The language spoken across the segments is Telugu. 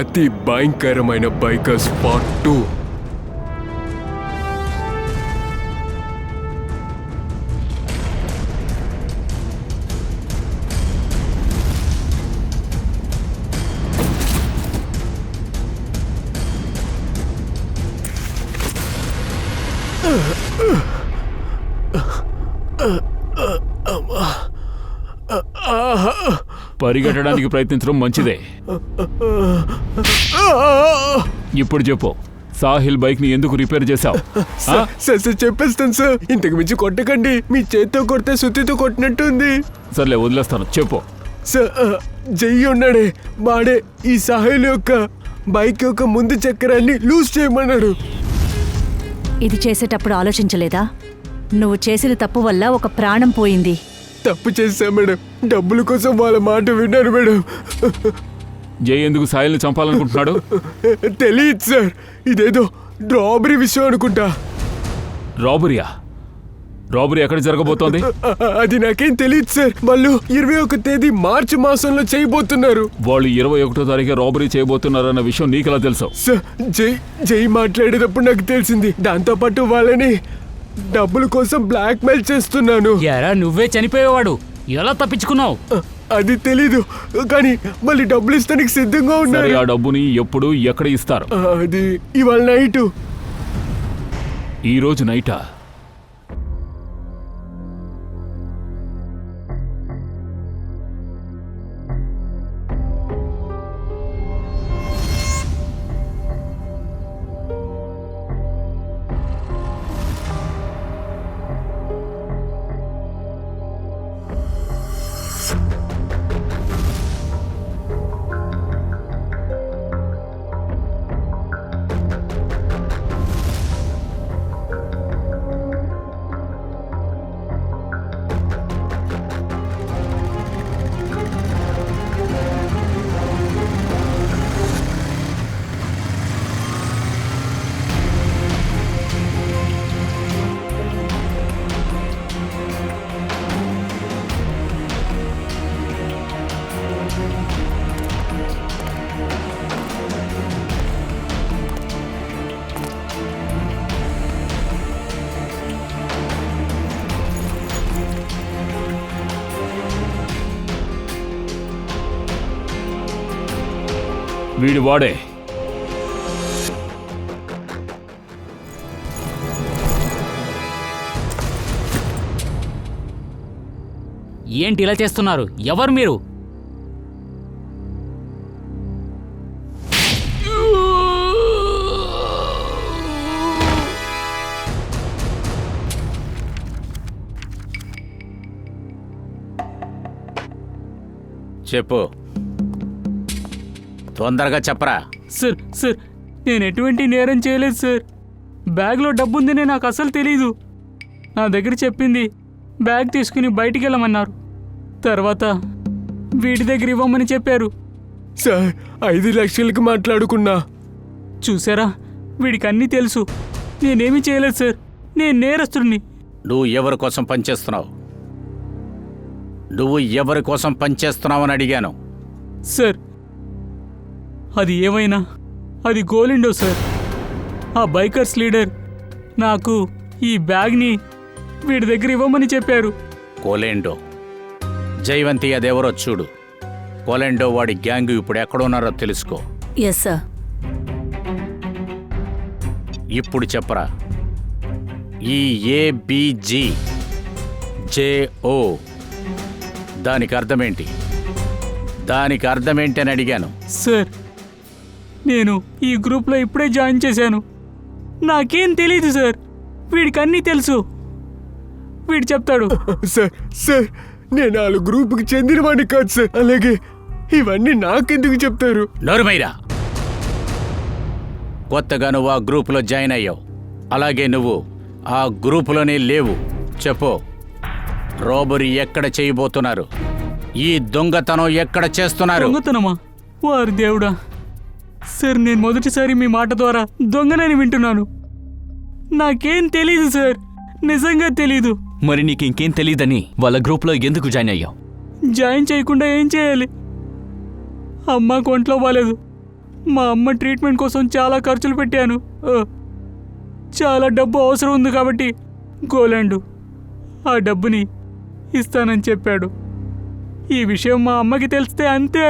అతి భయంకరమైన బైకర్స్ పార్ట్ 2. పరిగెట్టడానికి ప్రయత్నించడం మంచిదే. ఇప్పుడు చెప్పు, సాహిల్ బైక్ ని ఎందుకు రిపేర్ చేశావు? సార్ చెప్పేస్తాను సార్, ఇంతకు మించి కొట్టకండి. మీ చేత్తో కొడితే సుత్తితో కొట్టినట్టుంది. సర్లే వదిలేస్తాను, చెప్పు. సార్ జై ఉన్నాడే, వాడే ఈ సాహిల్ యొక్క బైక్ యొక్క ముందు చక్రాన్ని లూజ్ చేయమన్నాడు. ఇది చేసేటప్పుడు ఆలోచించలేదా? నువ్వు చేసిన తప్పు వల్ల ఒక ప్రాణం పోయింది. తప్పు చేశా మేడం, డబ్బుల కోసం వాళ్ళ మాట విన్నారు మేడం. జై ఎందుకు సాహిల్ని చంపాలనుకుంటున్నాడు? తెలియదు సార్, ఇదేదో రాబరీ విషయం అనుకుంటా. రాబరీయా? రాబరీ ఎక్కడ జరగబోతోంది? అది నాకేం తెలియదు సార్. వాళ్ళు 21వ తేదీ మార్చి మాసంలో చేయబోతున్నారు. వాళ్ళు 21వ తారీఖు రాబరీ చేయబోతున్నారన్న విషయం నీకెలా తెలుసు? సార్ జై మాట్లాడేటప్పుడు నాకు తెలిసింది. దాంతో పాటు వాళ్ళని డబ్బుల కోసం బ్లాక్ మెయిల్ చేస్తున్నాను. ఎరా, నువ్వే చనిపోయేవాడు, ఎలా తప్పించుకున్నావు? అది తెలీదు, కానీ మళ్ళీ డబ్బులు ఇస్తానికి సిద్ధంగా ఉన్నారు. ఆ డబ్బుని ఎప్పుడు ఎక్కడ ఇస్తారు? అది ఇవాళ నైట్. ఈ రోజు నైటా? వీడు వాడే. ఏంటి ఇలా చేస్తున్నారు? ఎవరు మీరు? చెప్పు, తొందరగా చెప్పరా. సార్ నేను ఎటువంటి నేరం చేయలేదు సార్. బ్యాగ్లో డబ్బుందని నాకు అసలు తెలీదు. నా దగ్గర చెప్పింది బ్యాగ్ తీసుకుని బయటికి వెళ్ళమన్నారు. తర్వాత వీడి దగ్గర ఇవ్వమని చెప్పారు. సార్ 5 లక్షలకు మాట్లాడుకున్నా. చూసారా, వీడికి అన్నీ తెలుసు. నేనేమీ చేయలేదు సార్, నేను నేరస్తుడిని. నువ్వు ఎవరి కోసం పనిచేస్తున్నావు? నువ్వు ఎవరి కోసం పనిచేస్తున్నావని అడిగాను. సార్ అది ఏమైనా అది గోలిండో సార్. ఆ బైకర్స్ లీడర్ నాకు ఈ బ్యాగ్ని వీడి దగ్గర ఇవ్వమని చెప్పారు. కోలెండో, జైవంతి అదెవరో చూడు. కోలెండో వాడి గ్యాంగ్ ఇప్పుడు ఎక్కడున్నారో తెలుసుకో. Yes sir. ఇప్పుడు చెప్పరా, ఈ ABG JO దానికి అర్థమేంటి? దానికి అర్థమేంటి అని అడిగాను. సార్ నేను ఈ గ్రూప్లో ఇప్పుడే జాయిన్ చేశాను. నాకేం తెలీదు సార్. వీడికి అన్నీ తెలుసు. వీడు చెప్తాడు. సార్ నేను వాళ్ళ గ్రూప్కి చెందినవాడిని కాదు సార్. అలాగే ఇవన్నీ నాకెందుకు చెప్తారు? నోరుమైరా. కొత్తగా నువ్వు ఆ గ్రూపులో జాయిన్ అయ్యావు. అలాగే నువ్వు ఆ గ్రూపులోనే లేవు. చెప్పు, రాబరీ ఎక్కడ చేయబోతున్నారు? ఈ దొంగతనం ఎక్కడ చేస్తున్నారు? దొంగతనమా? వారి దేవుడా! సార్ నేను మొదటిసారి మీ మాట ద్వారా దొంగనని వింటున్నాను. నాకేం తెలీదు సార్, నిజంగా తెలీదు. మరి నీకు ఇంకేం తెలీదని వాళ్ళ గ్రూప్లో ఎందుకు జాయిన్ అయ్యావు? జాయిన్ చేయకుండా ఏం చేయాలి? అమ్మకు ఒంట్లో బాలేదు. మా అమ్మ ట్రీట్మెంట్ కోసం చాలా ఖర్చులు పెట్టాను. చాలా డబ్బు అవసరం ఉంది కాబట్టి గోలాండు ఆ డబ్బుని ఇస్తానని చెప్పాడు. ఈ విషయం మా అమ్మకి తెలిస్తే అంతే,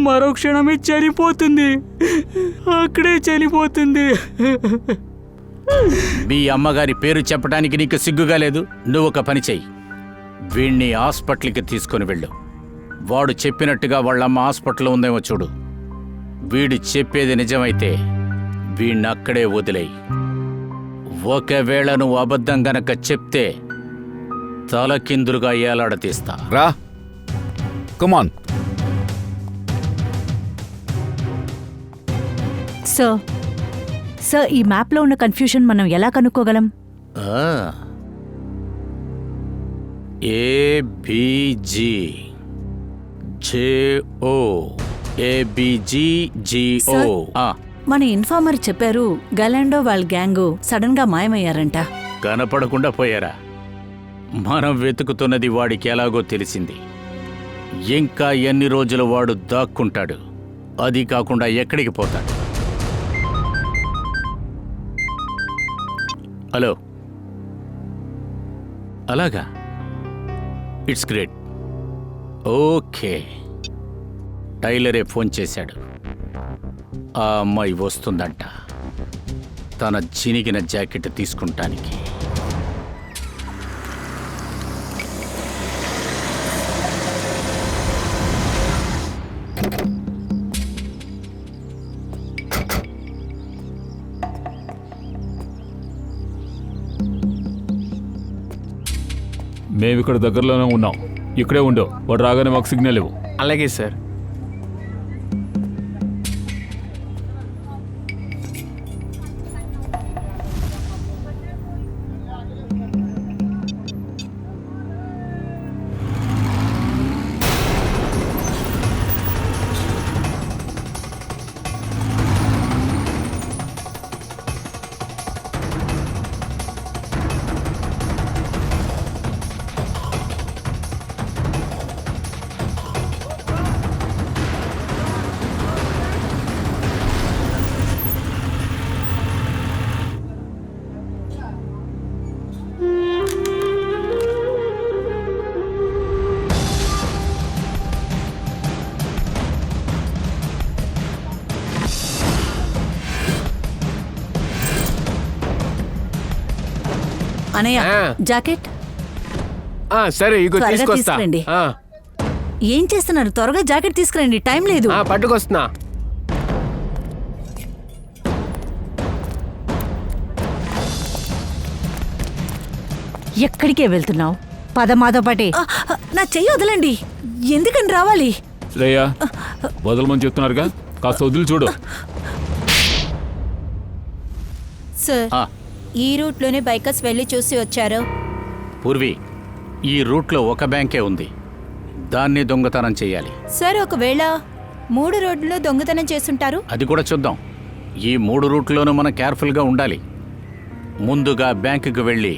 మరో క్షణమే చనిపోతుంది. అక్కడే చనిపోతుంది. మీ అమ్మగారి పేరు చెప్పడానికి నీకు సిగ్గుగా లేదు? నువ్వు ఒక పని చెయ్యి, వీణ్ణి హాస్పిటల్కి తీసుకొని వెళ్ళు. వాడు చెప్పినట్టుగా వాళ్ళమ్మ హాస్పిటల్లో ఉందేమో చూడు. వీడు చెప్పేది నిజమైతే వీణ్ణి అక్కడే వదిలేయి. ఒకవేళ నువ్వు అబద్ధం గనక చెప్తే తలకిందులుగా ఏలాడతీస్తా. రా, కమాన్. సార్, ఈ మ్యాప్లో ఉన్న కన్ఫ్యూషన్ మనం ఎలా కనుక్కోగలం? ఏబిజి జేఓ ఏబిజిజిఓ. మన ఇన్ఫార్మర్ చెప్పారు గలాండో వాళ్ళ గ్యాంగు సడన్ గా మాయమయ్యారంట. కనపడకుండా పోయారా? మనం వెతుకుతున్నది వాడికి ఎలాగో తెలిసింది. ఇంకా ఎన్ని రోజులు వాడు దాక్కుంటాడు? అది కాకుండా ఎక్కడికి పోతాడు? హలో, అలాగా, ఇట్స్ గ్రేట్. ఓకే, టైలరే ఫోన్ చేశాడు. ఆ అమ్మాయి వస్తుందంట తన చినిగిన జాకెట్ తీసుకుంటానికి. మేమిక్కడ దగ్గరలోనే ఉన్నాం. ఇక్కడే ఉండవు. వాడు రాగానే మాకు సిగ్నల్ ఇవ్వు. అలాగే సార్. అనయ్య, ఆ. జాకెట్ సరే, ఇగో త్వరగా తీసుకొస్తా. తీసుకురండి. ఏం చేస్తున్నారు? త్వరగా జాకెట్ తీసుకురండి, టైం లేదు. పట్టుకొస్తున్నా. ఎక్కడికే వెళ్తున్నావు? పద మాతో పాటే. నా చెయ్యి వదలండి. ఎందుకని రావాలి? శ్రేయ, వదలమని చెప్తున్నారుగా, కాస్త వదిలి చూడు. సార్, ఆ, ఈ రూట్లోనే బైకర్స్ వెళ్ళి చూసి వచ్చారు. పూర్వి, ఈ రూట్లో ఒక బ్యాంకే ఉంది, దాన్ని దొంగతనం చేయాలి. సార్, ఒకవేళ 3 రోడ్లలో దొంగతనం చేసుంటారు. అది కూడా చూద్దాం. ఈ 3 రూట్లోనూ మనం కేర్ఫుల్గా ఉండాలి. ముందుగా బ్యాంకుకి వెళ్ళి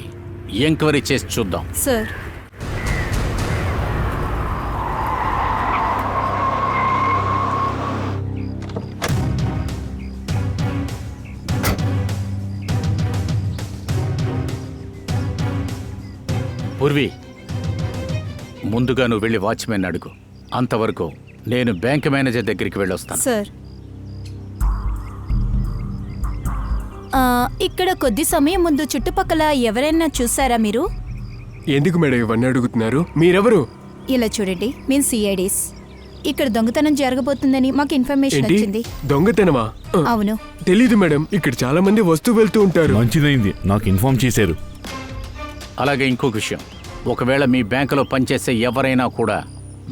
ఎంక్వైరీ చేసి చూద్దాం. సార్, పూర్వి, ముందుగా నువ్వు వెళ్ళి వాచ్మెన్ అడుగు. అంతవరకు నేను బ్యాంక్ మేనేజర్ దగ్గరికి వెళ్ళొస్తాను. సార్, ఇక్కడ కొద్ది సమయం ముందు చుట్టుపక్కల ఎవరైనా చూసారా మీరు? ఎందుకు మేడం ఇవన్నీ అడుగుతున్నారు? మీరెవరు? ఇలా చూడండి, మేము సిఐడీస్. ఇక్కడ దొంగతనం జరగబోతుందని మాకు ఇన్ఫర్మేషన్ ఏంటి? వచ్చింది. దొంగతనమా? అవును. తెలీదు మేడం, ఇక్కడ చాలా మంది వస్తూ వెళ్తూ ఉంటారు. మంచిదైంది, నాకు ఇన్ఫార్మ్ చేశారు. అలాగే ఇంకొక విషయం, ఒకవేళ మీ బ్యాంకులో పనిచేసే ఎవరైనా కూడా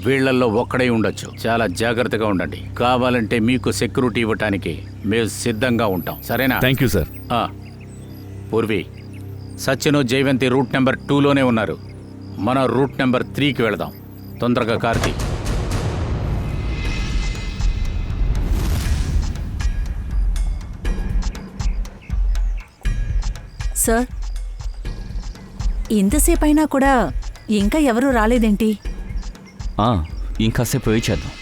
వీళ్లల్లో ఒక్కడై ఉండొచ్చు. చాలా జాగ్రత్తగా ఉండండి. కావాలంటే మీకు సెక్యూరిటీ ఇవ్వటానికి మేము సిద్ధంగా ఉంటాం. సరేనా? Thank you sir. Purvi, Sachin, Jaivanti route number 2లోనే ఉన్నారు. మన రూట్ నెంబర్ 3కి వెళదాం. తొందరగా కార్తీ. సార్, ఇంతసేపు అయినా కూడా ఇంకా ఎవరూ రాలేదేంటి? ఇంకాసేపు వెయిట్ చేద్దాం.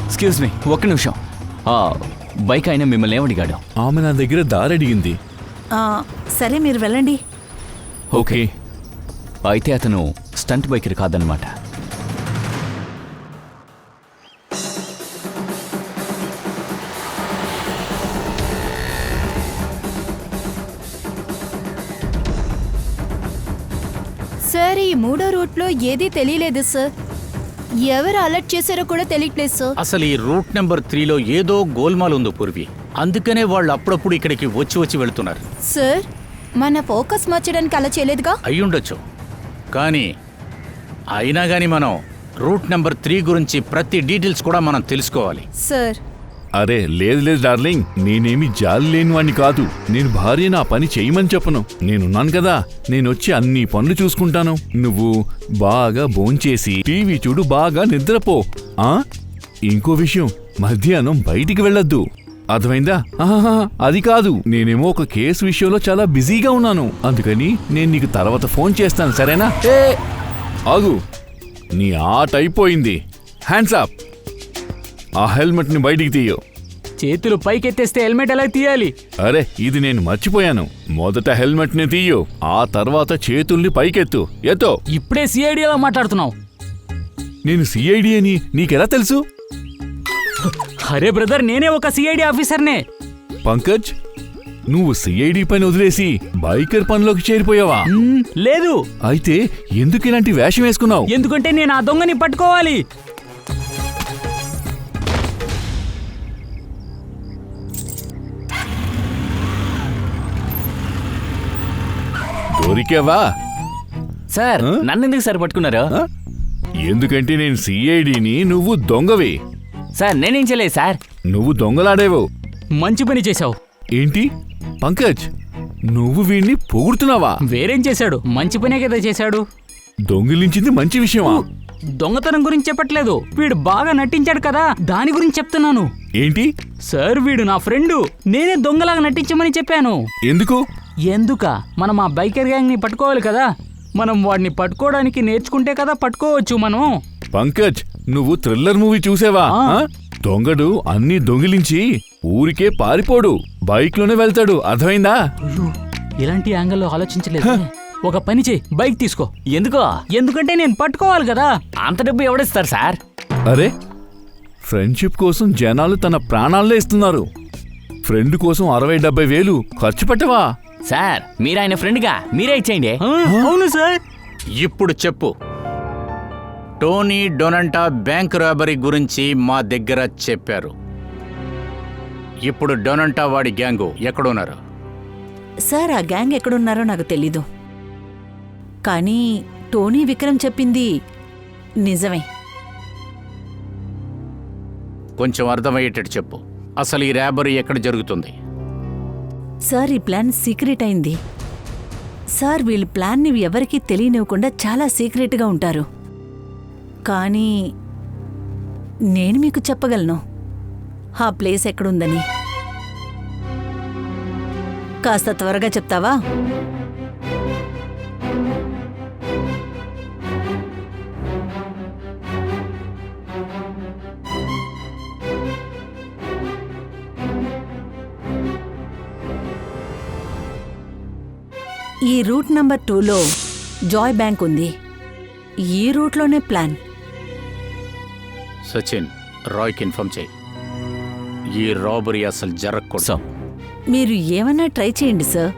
ఎక్స్క్యూజ్ మీ, ఒక్క నిమిషం. బైక్ అయినా మిమ్మల్ని ఏమడిగాడు? ఆమె నా దగ్గర దారి అడిగింది. సరే మీరు వెళ్ళండి. ఓకే, అయితే అతను స్టంట్ బైకర్ కాదనమాట. సార్ ఈ మూడో రూట్లో ఏదీ తెలియలేదు సార్. ఎవరు అలర్ట్ చేశారో కూడా తెలియట్లేదు సార్. అసలు ఈ రూట్ నెంబర్ 3లో ఏదో గోల్మాల్ ఉంది పూర్వి. అందుకనే వాళ్ళు అప్పుడప్పుడు ఇక్కడికి వచ్చి వెళ్తున్నారు. సార్ మన ఫోకస్ మార్చడానికి అలా చేయలేదుగా? అయ్యుండొచ్చు, కానీ అయినా కానీ మనం రూట్ నెంబర్ 3 గురించి ప్రతి డీటెయిల్స్ కూడా మనం తెలుసుకోవాలి. సార్ అరే లేదు డార్లింగ్, నేనేమి జాలి లేనివాణ్ణి కాదు. నేను భార్య నా పని చేయమని చెప్పను. నేనున్నాను కదా, నేనొచ్చి అన్ని పనులు చూసుకుంటాను. నువ్వు బాగా భోంచేసి టీవీ చూడు, బాగా నిద్రపో. ఇంకో విషయం, మధ్యాహ్నం బయటికి వెళ్ళొద్దు, అర్థమైందా? అది కాదు, నేనేమో ఒక కేసు విషయంలో చాలా బిజీగా ఉన్నాను. అందుకని నేను నీకు తర్వాత ఫోన్ చేస్తాను, సరేనా? ఆగు, నీ ఆట అయిపోయింది. Hands up. ఆ హెల్మెట్ ని బయటికి తీయో. చేతులు పైకెత్తేస్తే హెల్మెట్ ఎలా తీయాలి? అరే ఇది నేను మర్చిపోయాను. మొదట హెల్మెట్ ని తీయో, ఆ తర్వాత చేతుల్ని పైకెత్తు. ఎత్తో. ఇప్పుడే సిఐడిలా మాట్లాడుతున్నావు. నేను సిఐడి అని నీకెలా తెలుసు? అరే బ్రదర్, నేనే ఒక సిఐడి ఆఫీసర్నే. పంకజ్, నువ్వు సిఐడి పని వదిలేసి బైకర్ పనిలోకి చేరిపోయావా? లేదు. అయితే ఎందుకు ఇలాంటి వేషం వేసుకున్నావు? ఎందుకంటే నేను ఆ దొంగని పట్టుకోవాలి. దొరికావా? సార్, నన్నెందుకు సార్ పట్టుకున్నారు? ఎందుకంటే నేను సిఐడిని, నువ్వు దొంగవి. సార్ నేనేం చేయలేదు సార్. నువ్వు దొంగలాడేవు. మంచి పని చేశావు. ఏంటి పంకజ్, నువ్వు వీణ్ణి పొగుడుతున్నావా? వేరేం చేశాడు? మంచి పనే కదా చేశాడు. దొంగిలించింది మంచి విషయమా? దొంగతనం గురించి చెప్పట్లేదు, వీడు బాగా నటించాడు కదా, దాని గురించి చెప్తున్నాను. ఏంటి? సార్ వీడు నా ఫ్రెండు, నేనే దొంగలాగా నటించమని చెప్పాను. ఎందుకు? మనం ఆ బైకర్ గ్యాంగ్ ని పట్టుకోవాలి కదా. మనం వాడిని పట్టుకోవడానికి నేర్చుకుంటే కదా పట్టుకోవచ్చు మనం. పంకజ్, నువ్వు థ్రిల్లర్ మూవీ చూసావా? దొంగడు అన్ని దొంగిలించి ఊరికే పారిపోడు, బైక్ లోనే వెళ్తాడు, అర్థమైందా? ఇలాంటి యాంగిల్లో ఆలోచించలేదు. ఒక పని చేయి, బైక్ తీసుకో. ఎందుకో? ఎందుకంటే నేను పట్టుకోవాలి కదా. అంత డబ్బు ఎవడిస్తారు సార్? అరే, ఫ్రెండ్షిప్ కోసం జనాలు తన ప్రాణాలనే ఇస్తున్నారు. ఫ్రెండ్ కోసం 60-70 వేలు ఖర్చు పెట్టవా? సార్ మీరు ఆయన ఫ్రెండ్గా, మీరే ఇచ్చేయండి. అవును సార్. ఇప్పుడు చెప్పు, టోనీ డొనంటా బ్యాంక్ రాబరీ గురించి మా దగ్గర చెప్పారు. ఇప్పుడు డొనంటా వాడి గ్యాంగు ఎక్కడున్నారు? సార్ ఆ గ్యాంగ్ ఎక్కడున్నారో నాకు తెలీదు, కానీ టోనీ విక్రమ్ చెప్పింది నిజమే. కొంచెం అర్థమయ్యేటట్టు చెప్పు, అసలు ఈ రాబరీ ఎక్కడ జరుగుతుంది? సార్ ఈ ప్లాన్ సీక్రెట్ అయింది. సార్ వీళ్ళ ప్లాన్ని ఎవరికీ తెలియనివ్వకుండా చాలా సీక్రెట్గా ఉంటారు. కానీ నేను మీకు చెప్పగలను ఆ ప్లేస్ ఎక్కడుందని. కాస్త త్వరగా చెప్తావా? ఈ రూట్ నంబర్ 2లో జాయ్ బ్యాంక్ ఉంది. ఈ రూట్లోనే ప్లాన్. సచిన్, రాయ్కి ఇన్ఫార్మ్ చేయి, ఈ రాబరీ అసలు జరగకూడదు. మీరు ఏమన్నా ట్రై చేయండి సార్,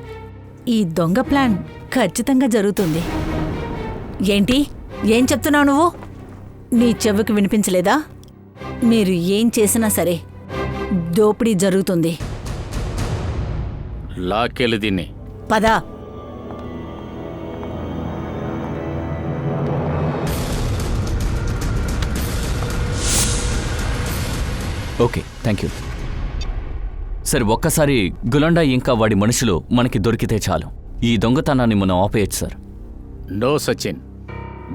ఈ దొంగ ప్లాన్ ఖచ్చితంగా జరుగుతుంది. ఏంటి ఏం చెప్తున్నావు నువ్వు? నీ చెవుకి వినిపించలేదా? మీరు ఏం చేసినా సరే దోపిడీ జరుగుతుంది. లాకెళ్ళి దీన్ని. పదా. Okay, thank you. సరే, ఒక్కసారి గులండా ఇంకా వాడి మనుషులు మనకి దొరికితే చాలు. ఈ దొంగతనాన్ని మనం ఆపేయచ్చు సార్. నో సచిన్,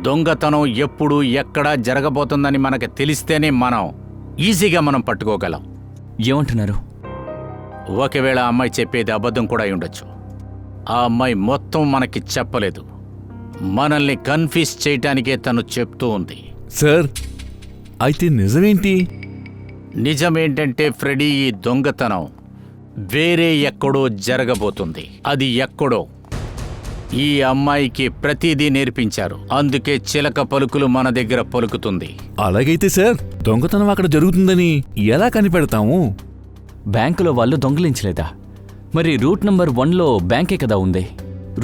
దొంగతనం ఎప్పుడు ఎక్కడ జరగబోతుందని మనకు తెలిస్తేనే మనం ఈజీగా మనం పట్టుకోగలం. ఏమంటున్నారు? ఒకవేళ ఆ అమ్మాయి చెప్పేది అబద్ధం కూడా అయి ఉండొచ్చు. ఆ అమ్మాయి మొత్తం మనకి చెప్పలేదు, మనల్ని కన్ఫ్యూజ్ చేయటానికే తను చెప్తూ ఉంది. సార్, అయితే నిజమేంటి? నిజమేంటంటే ఫ్రెడీ, ఈ దొంగతనం వేరే ఎక్కడో జరగబోతుంది. అది ఎక్కడో ఈ అమ్మాయికి ప్రతిదీ నేర్పించారు. అందుకే చిలక పలుకులు మన దగ్గర పలుకుతుంది. అలాగైతే సార్, దొంగతనం అక్కడ జరుగుతుందని ఎలా కనిపెడతాము? బ్యాంకులో వాళ్ళు దొంగిలించలేదా? మరి రూట్ నంబర్ 1లో బ్యాంకే కదా ఉంది.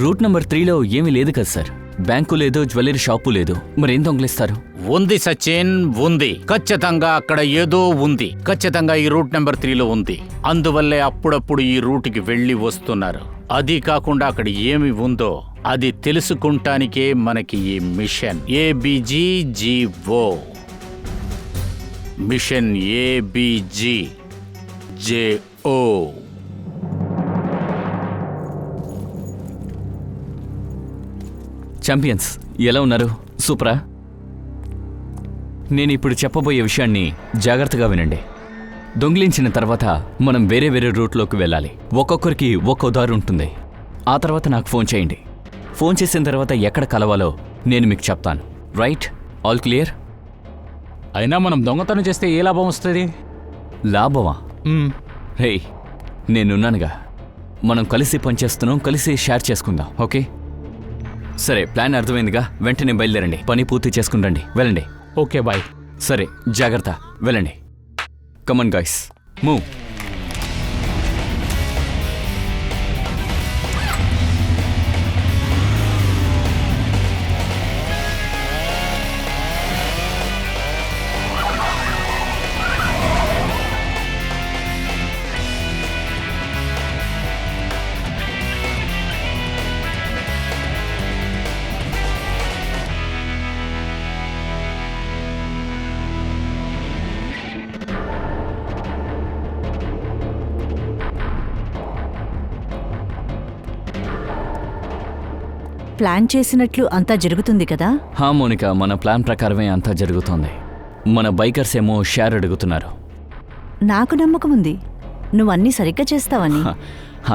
రూట్ నంబర్ 3లో ఏమీ లేదు కదా సార్. బ్యాంకు లేదు, జ్యువెలరీ షాపు లేదు, మరేం దొంగిలిస్తారు? ఉంది సచిన్, ఉంది. ఖచ్చితంగా అక్కడ ఏదో ఉంది. ఖచ్చితంగా ఈ రూట్ నెంబర్ 3లో ఉంది. అందువల్లే అప్పుడప్పుడు ఈ రూట్కి వెళ్ళి వస్తున్నారు. అది కాకుండా అక్కడ ఏమి ఉందో అది తెలుసుకుంటానికే మనకి ఈ mission ABGGO. Mission ABGJO. Champions, ఎలా ఉన్నారు? సూపరా? నేను ఇప్పుడు చెప్పబోయే విషయాన్ని జాగ్రత్తగా వినండి. దొంగిలించిన తర్వాత మనం వేరే వేరే రూట్లోకి వెళ్ళాలి. ఒక్కొక్కరికి ఒక్కో దారి ఉంటుంది. ఆ తర్వాత నాకు ఫోన్ చేయండి. ఫోన్ చేసిన తర్వాత ఎక్కడ కలవాలో నేను మీకు చెప్తాను. రైట్? All clear? అయినా మనం దొంగతనం చేస్తే ఏ లాభం వస్తుంది? లాభమా? హే, నేనున్నానుగా. మనం కలిసి పనిచేస్తున్నాం, కలిసి షేర్ చేసుకుందాం. ఓకే? సరే, ప్లాన్ అర్థమైందిగా. వెంటనే బయలుదేరండి. పని పూర్తి చేసుకుని రండి. వెళ్ళండి. Okay, bye. సరే, జాగ్రత్త. వెళ్ళండి. Come on guys, move. ప్లాన్ చేసినట్లు అంతా జరుగుతుంది కదా? హా మోనిక, మన ప్లాన్ ప్రకారమే అంతా జరుగుతోంది. మన బైకర్స్ ఏమో షేర్ అడుగుతున్నారు. నాకు నమ్మకం ఉంది నువ్వన్నీ సరిగ్గా చేస్తావని.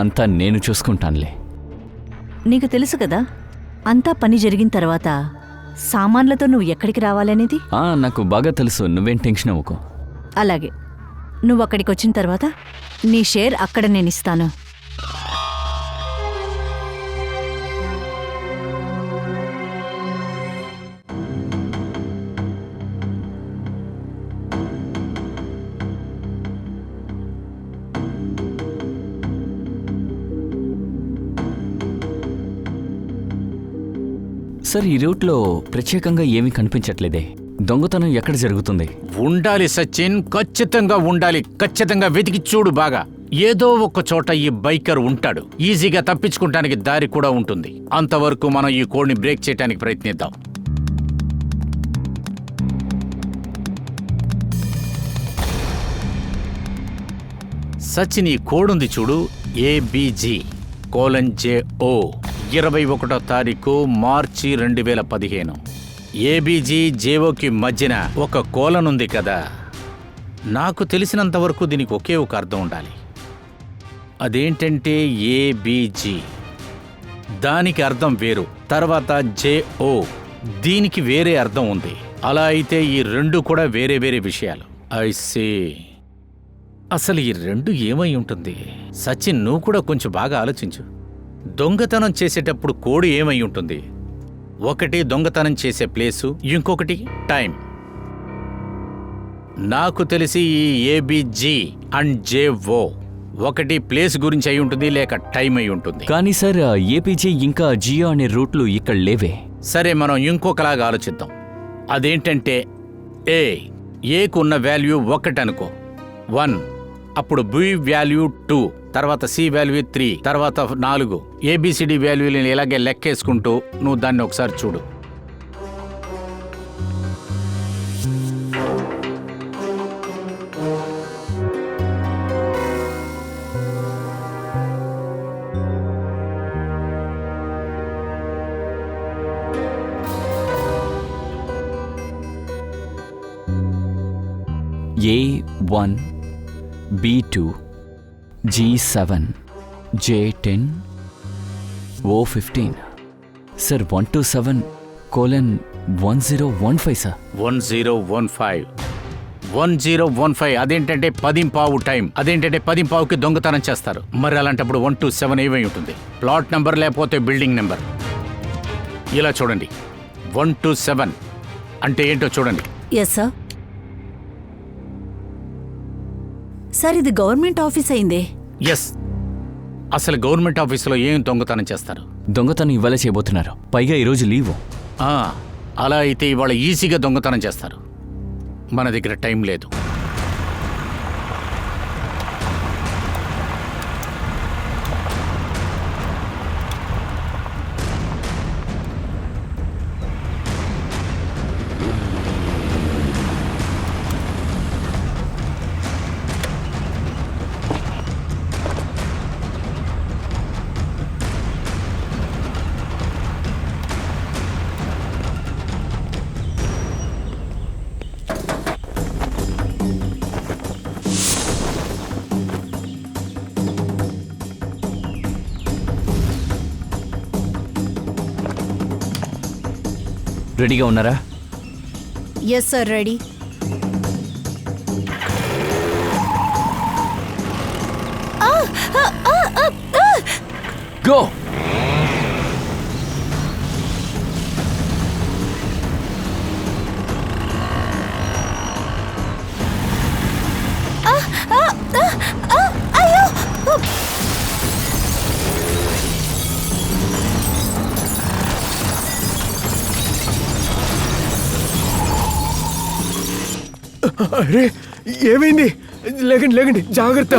అంతా నేను చూసుకుంటానులే. నీకు తెలుసు కదా, అంతా పని జరిగిన తర్వాత సామాన్లతో నువ్వు ఎక్కడికి రావాలనేది. నాకు బాగా తెలుసు. నువ్వేం టెన్షన్ అవ్వకు. అలాగే, నువ్వు అక్కడికి వచ్చిన తర్వాత నీ షేర్ అక్కడ నేనిస్తాను. సార్, ఈ రూట్లో ప్రత్యేకంగా ఏమీ కనిపించట్లేదే. దొంగతనం ఎక్కడ జరుగుతుంది? ఉండాలి సచిన్, ఖచ్చితంగా ఉండాలి. ఖచ్చితంగా వెతికి చూడు బాగా. ఏదో ఒక చోట ఈ బైకర్ ఉంటాడు. ఈజీగా తప్పించుకుంటానికి దారి కూడా ఉంటుంది. అంతవరకు మనం ఈ కోడ్ని బ్రేక్ చేయడానికి ప్రయత్నిద్దాం. సచిన్, ఈ కోడ్ ఉంది చూడు, ABG:JO. 21వ తారీఖు మార్చి 2015. ABG:JOకి మధ్యన ఒక కోలన్ ఉంది కదా. నాకు తెలిసినంతవరకు దీనికి ఒకే ఒక అర్థం ఉండాలి. అదేంటంటే ABG, దానికి అర్థం వేరు. తర్వాత JO, దీనికి వేరే అర్థం ఉంది. అలా అయితే ఈ రెండు కూడా వేరే వేరే విషయాలు. I see. అసలు ఈ రెండు ఏమై ఉంటుంది? సచిన్, నువ్వు కూడా కొంచెం బాగా ఆలోచించు. దొంగతనం చేసేటప్పుడు కోడ్ ఏమై ఉంటుంది? ఒకటి దొంగతనం చేసే ప్లేసు, ఇంకొకటి టైం. నాకు తెలిసి ఈ ABG:JO ఒకటి ప్లేస్ గురించి అయి ఉంటుంది, లేక టైం అయి ఉంటుంది. కానీ సార్, APG ఇంకా జియో అనే రూట్లు ఇక్కడ లేవే. సరే, మనం ఇంకొకలాగా ఆలోచిద్దాం. అదేంటంటే ఏకు ఉన్న వాల్యూ 1 అనుకో, 1. అప్పుడు B వాల్యూ 2, తర్వాత C వాల్యూ 3, తర్వాత 4. ABCD వాల్యూని ఇలాగే లెక్కేసుకుంటూ నువ్వు దాన్ని ఒకసారి చూడు. B1, B2, G7, J10, O15. Sir 127:1015 sir. 1015 అదేంటంటే 10:15 టైం. అదేంటంటే 10:15కి దొంగతనం చేస్తారు. మరి అలాంటప్పుడు 127 ఏమై ఉంటుంది? ప్లాట్ నెంబర్ లేకపోతే బిల్డింగ్ నెంబర్. ఇలా చూడండి, 127 అంటే ఏంటో చూడండి. Yes sir. సార్ ఇది గవర్నమెంట్ ఆఫీస్ అయిందే. ఎస్, అసలు గవర్నమెంట్ ఆఫీసులో ఏం దొంగతనం చేస్తారు? దొంగతనం ఇవాళ చేయబోతున్నారు, పైగా ఈరోజు లీవు. అలా అయితే ఇవాళ ఈజీగా దొంగతనం చేస్తారు. మన దగ్గర టైం లేదు. రెడీగా ఉన్నారా? Yes sir, ready. గో. అరే ఏమైంది? లేకండి లేకండి, జాగ్రత్త.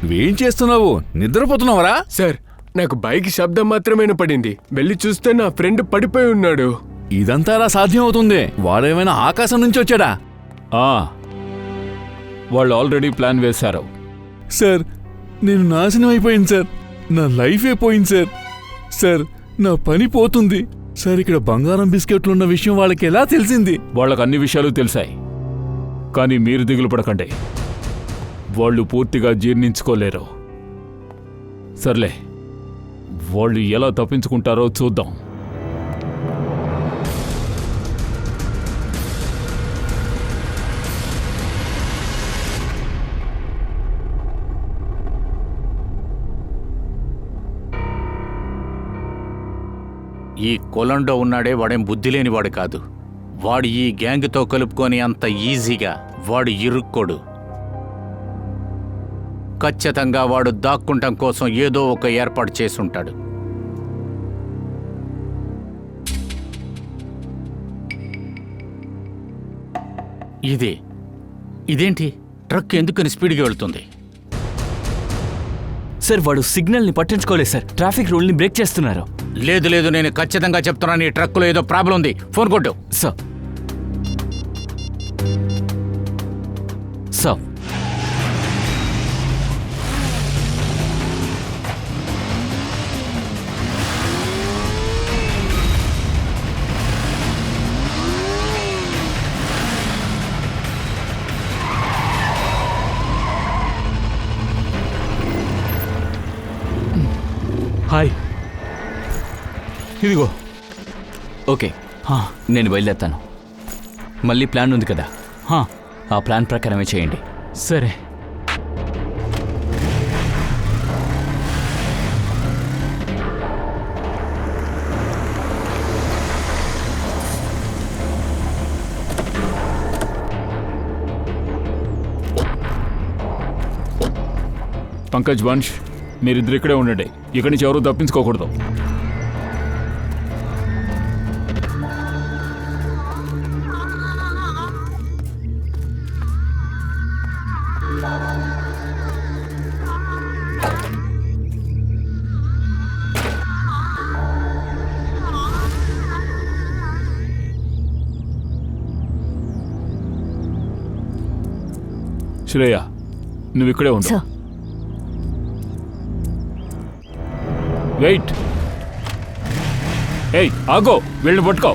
నువ్వేం చేస్తున్నావు? నిద్రపోతున్నావరా? సార్, నాకు బైక్ శబ్దం మాత్రమే పడింది. వెళ్ళి చూస్తే నా ఫ్రెండ్ పడిపోయి ఉన్నాడు. ఇదంతా ఎలా సాధ్యం అవుతుంది? వాడేమైనా ఆకాశం నుంచి వచ్చాడా? వాళ్ళు ఆల్రెడీ ప్లాన్ వేశారు. సార్, నేను నాశనం అయిపోయింది సార్. నా లైఫే పోయింది సార్. సార్ నా పని పోతుంది సార్. ఇక్కడ బంగారం బిస్కెట్లు ఉన్న విషయం వాళ్ళకి ఎలా తెలిసింది? వాళ్ళకు అన్ని విషయాలు తెలిసాయి, కానీ మీరు దిగులు పడకండి. వాళ్ళు పూర్తిగా జీర్ణించుకోలేరు. సర్లే, వాళ్ళు ఎలా తప్పించుకుంటారో చూద్దాం. ఈ కొలండో ఉన్నాడే వాడేం బుద్ధి లేనివాడు కాదు. వాడు ఈ గ్యాంగ్తో కలుపుకొని అంత ఈజీగా వాడు ఇరుక్కోడు. ఖచ్చితంగా వాడు దాక్కుంటం కోసం ఏదో ఒక ఏర్పాటు చేసుంటాడు. ఇదేంటి ట్రక్ ఎందుకని స్పీడ్గా వెళ్తుంది? సార్ వాడు సిగ్నల్ని పట్టించుకోలేదు సార్. ట్రాఫిక్ రూల్ని బ్రేక్ చేస్తున్నారు. లేదు, నేను ఖచ్చితంగా చెప్తున్నాను, ఈ ట్రక్కులో ఏదో ప్రాబ్లం ఉంది. ఫోన్ కొట్టు. సార్ సార్ హాయ్, ఇదిగో. ఓకే, నేను బయలుదేరుతాను. మళ్ళీ ప్లాన్ ఉంది కదా, ఆ ప్లాన్ ప్రకారమే చేయండి. సరే. పంకజ్, వంశ్, మీరిద్దరు ఇక్కడే ఉండండి. ఇక్కడి నుంచి ఎవరూ తప్పించుకోకూడదు. శ్రేయ, నువ్వు ఇక్కడే ఉండు. సార్. వెయిట్. ఏయ్, ఆగో, వీళ్ళని పట్టుకో.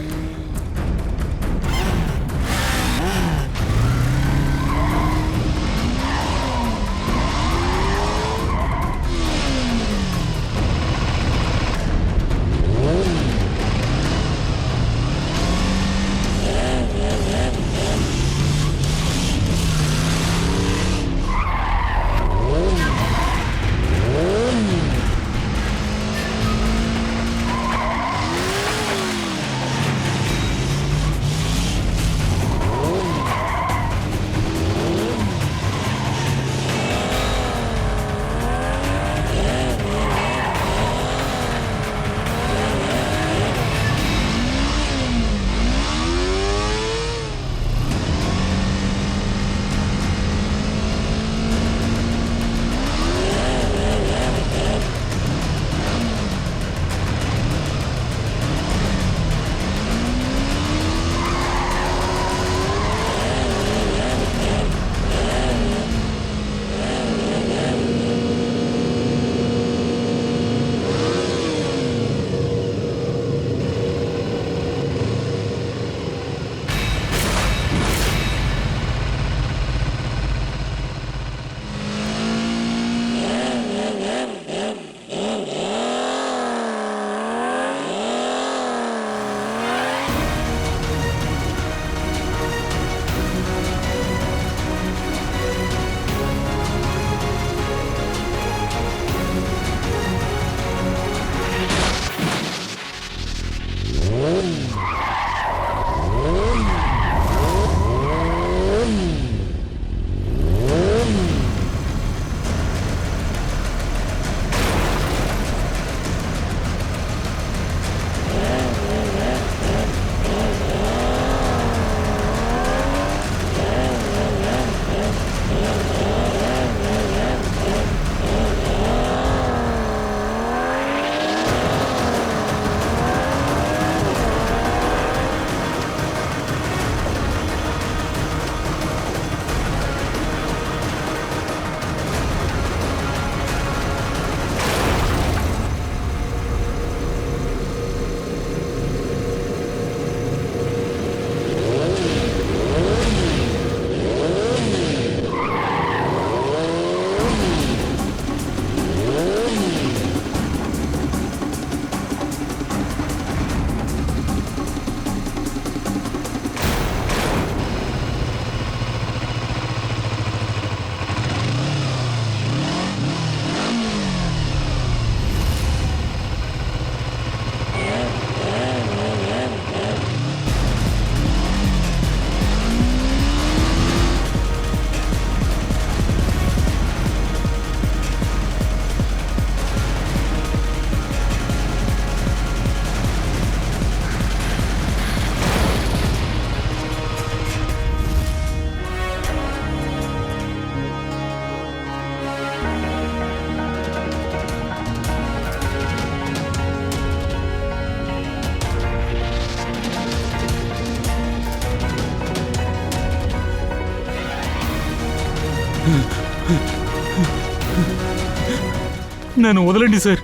నన్ను వదలండి సార్,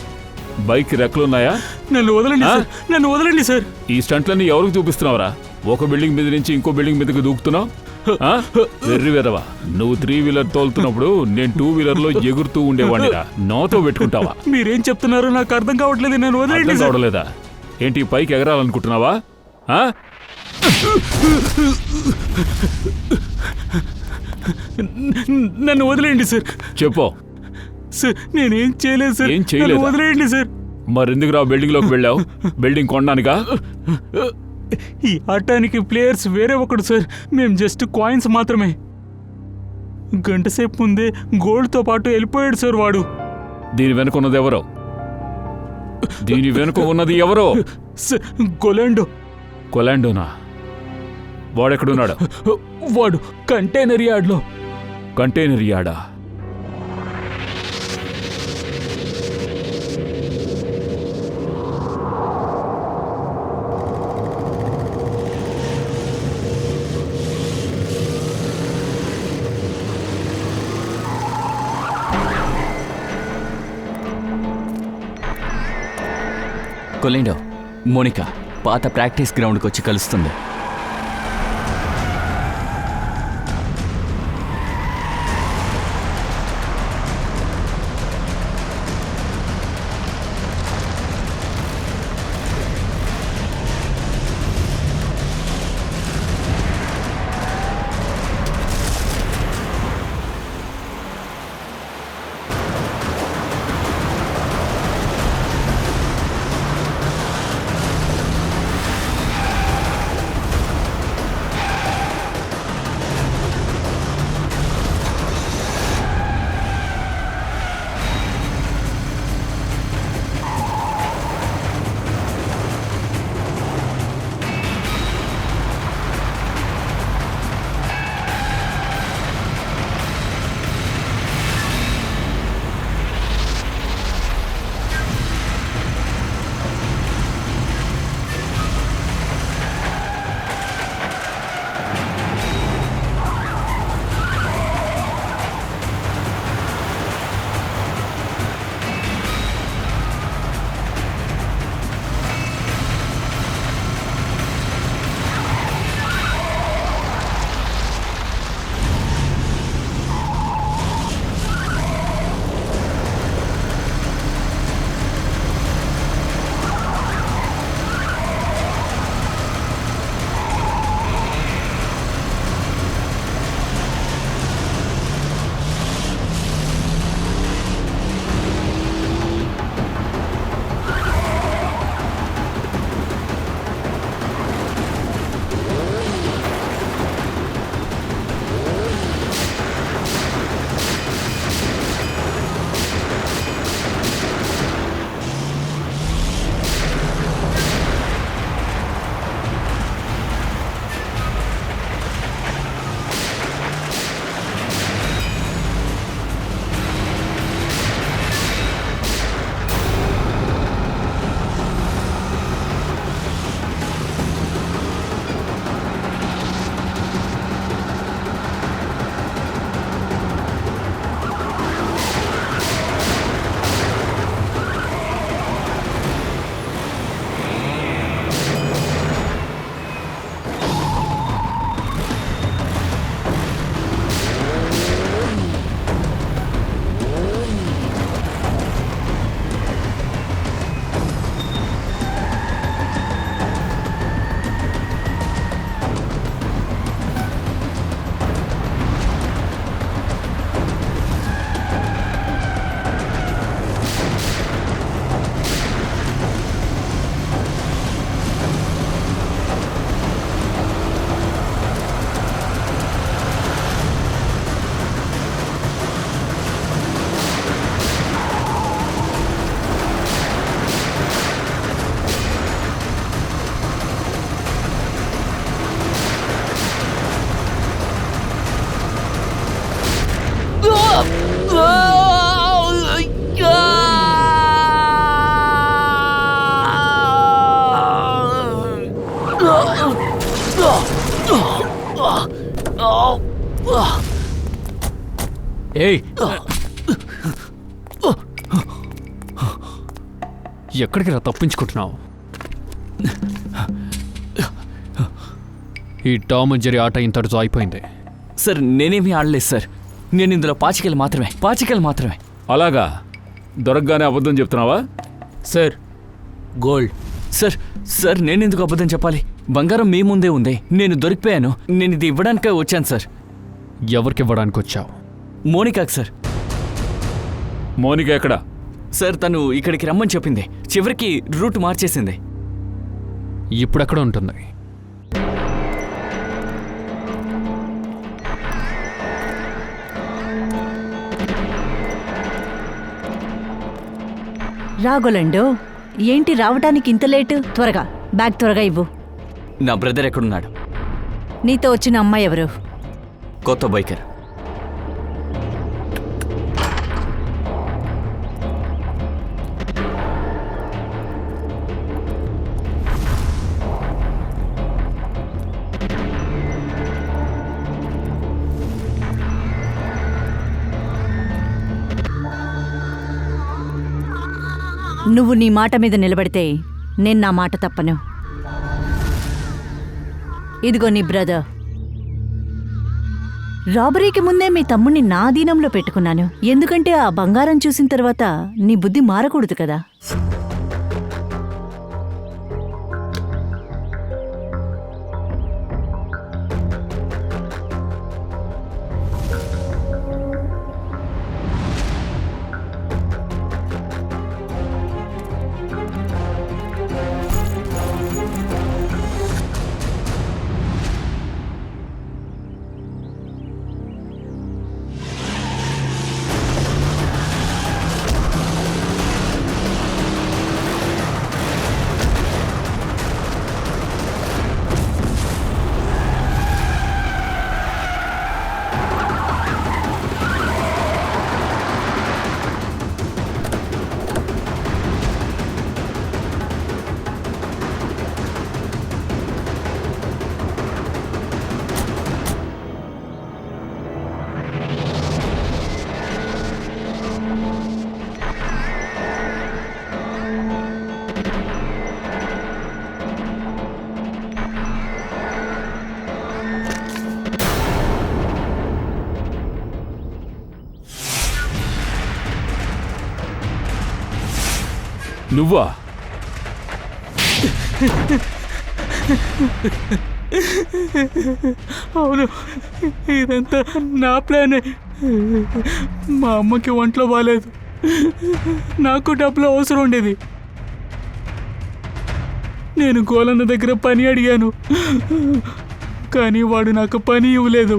బైక్ రెక్కలున్నాయా? నన్ను వదలండి సార్, నన్ను వదలండి సార్. ఈ స్టంట్లన్నీ ఎవరికి చూపిస్తున్నావురా? ఒక బిల్డింగ్ మీద నుంచి ఇంకో బిల్డింగ్ మీదకి దూకుతున్నావు? వెర్రి వెదవా, నువ్వు 3 వీలర్ తోలుతున్నప్పుడు నేను 2 వీలర్లో ఎగురుతూ ఉండేవాడిరా. నాతో పెట్టుకుంటావా? మీరేం చెప్తున్నారో నాకు అర్థం కావట్లేదు, నన్ను వదలండి అర్థం సార్. కావడలేదా? ఏంటి పైకి ఎగరాలనుకుంటున్నావా? నన్ను వదిలేయండి సార్. చెప్పు. సార్ నేనేం చేయలేదు సార్, ఏం చేయలేదా? నన్ను వదిలేయండి సార్. మరెందుకు రా బిల్డింగ్ లోకి వెళ్ళావు? బిల్డింగ్ కొనడానికా? ఈ ఆటానికి ప్లేయర్స్ వేరే ఒకడు సార్, మేము జస్ట్ కాయిన్స్ మాత్రమే. గంట సేపు ముందే గోల్డ్తో పాటు వెళ్ళిపోయాడు సార్ వాడు. దీని వెనుక ఉన్నది ఎవరో? దీని వెనుక ఉన్నది ఎవరో? గొలాండో. కొలాండోనా? వాడెక్కడున్నాడు? వాడు కంటైనర్ యార్డ్లో. కంటైనర్ యార్డా? కొలిండో, మోనికా పాత ప్రాక్టీస్ గ్రౌండ్కి వచ్చి కలుస్తుంది. ఏయ్ ఎక్కడికి రా తప్పించుకుంటున్నావు? ఈ టామ్ అండ్ జెర్రీ ఆట ఇంతటితో అయిపోయింది. సార్ నేనేమీ ఆడలేదు సార్. నేను ఇందులో పాచికలు మాత్రమే. అలాగా? దొరకగానే అబద్ధం చెప్తున్నావా? Sir gold. సార్ నేనెందుకు అబద్ధం చెప్పాలి? బంగారం మీ ముందే ఉంది. నేను దొరికిపోయాను. నేను ఇది ఇవ్వడానికే వచ్చాను సార్. ఎవరికి ఇవ్వడానికి వచ్చావు? మోనికాకి సార్. మోనిక ఎక్కడా? సార్ తను ఇక్కడికి రమ్మని చెప్పింది. చివరికి రూట్ మార్చేసింది. ఇప్పుడెక్కడ ఉంటుంది? రాగోలండు, ఏంటి రావటానికి ఇంత లేటు? బ్యాగ్ త్వరగా ఇవ్వు. నా బ్రదర్ ఎక్కడున్నాడు? నీతో వచ్చిన అమ్మాయి ఎవరు? కొత్త బైకర్. నువ్వు నీ మాట మీద నిలబడితే నేను నా మాట తప్పను. ఇదిగో నీ బ్రదర్. రాబరీకి ముందే మీ తమ్ముణ్ణి నా అధీనంలో పెట్టుకున్నాను. ఎందుకంటే ఆ బంగారం చూసిన తర్వాత నీ బుద్ధి మారకూడదు కదా. నువ్వా? అవును, ఇదంతా నా ప్లానే. మా అమ్మకి ఒంట్లో బాగాలేదు, నాకు డబ్బులు అవసరం ఉండేది. నేను గోలన్న దగ్గర పని అడిగాను, కానీ వాడు నాకు పని ఇవ్వలేదు.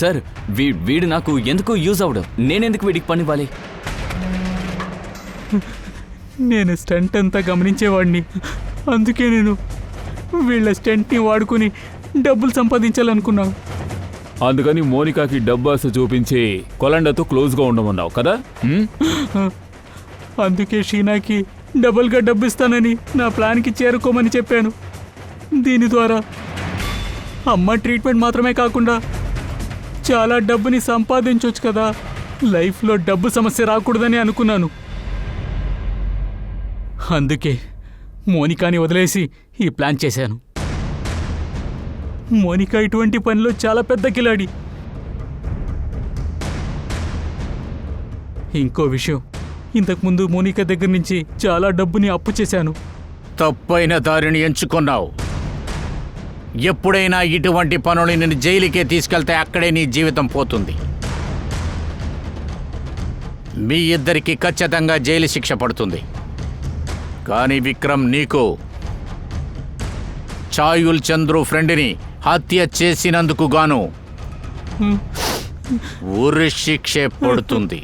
సార్ వీడు నాకు ఎందుకు యూజ్ అవడు? నేనెందుకు వీడికి పని ఇవ్వాలి? నేను స్టంట్ అంతా గమనించేవాడిని. అందుకే నేను వీళ్ళ స్టంట్ని వాడుకుని డబ్బులు సంపాదించాలనుకున్నాను. అందుకని మోనికాకి డబ్బాస చూపించి కొలండతో క్లోజ్గా ఉండమన్నావు కదా? అందుకే షీనాకి డబుల్గా డబ్బు ఇస్తానని నా ప్లాన్కి చేరుకోమని చెప్పాను. దీని ద్వారా అమ్మ ట్రీట్మెంట్ మాత్రమే కాకుండా చాలా డబ్బుని సంపాదించవచ్చు కదా. లైఫ్లో డబ్బు సమస్య రాకూడదని అనుకున్నాను. అందుకే మోనికాని వదిలేసి ఈ ప్లాన్ చేశాను. మోనికా ఇటువంటి పనిలో చాలా పెద్ద కిలాడి. ఇంకో విషయం, ఇంతకుముందు మోనికా దగ్గర నుంచి చాలా డబ్బుని అప్పు చేశాను. తప్పైన దారిని ఎంచుకున్నావు. ఎప్పుడైనా ఇటువంటి పనులు నేను జైలుకే తీసుకెళ్తే అక్కడే నీ జీవితం పోతుంది. మీ ఇద్దరికి ఖచ్చితంగా జైలు శిక్ష పడుతుంది. కానీ విక్రమ్, నీకు చాయుల్ చంద్రు ఫ్రెండ్ని హత్య చేసినందుకు గాను ఉరి శిక్ష పడుతుంది.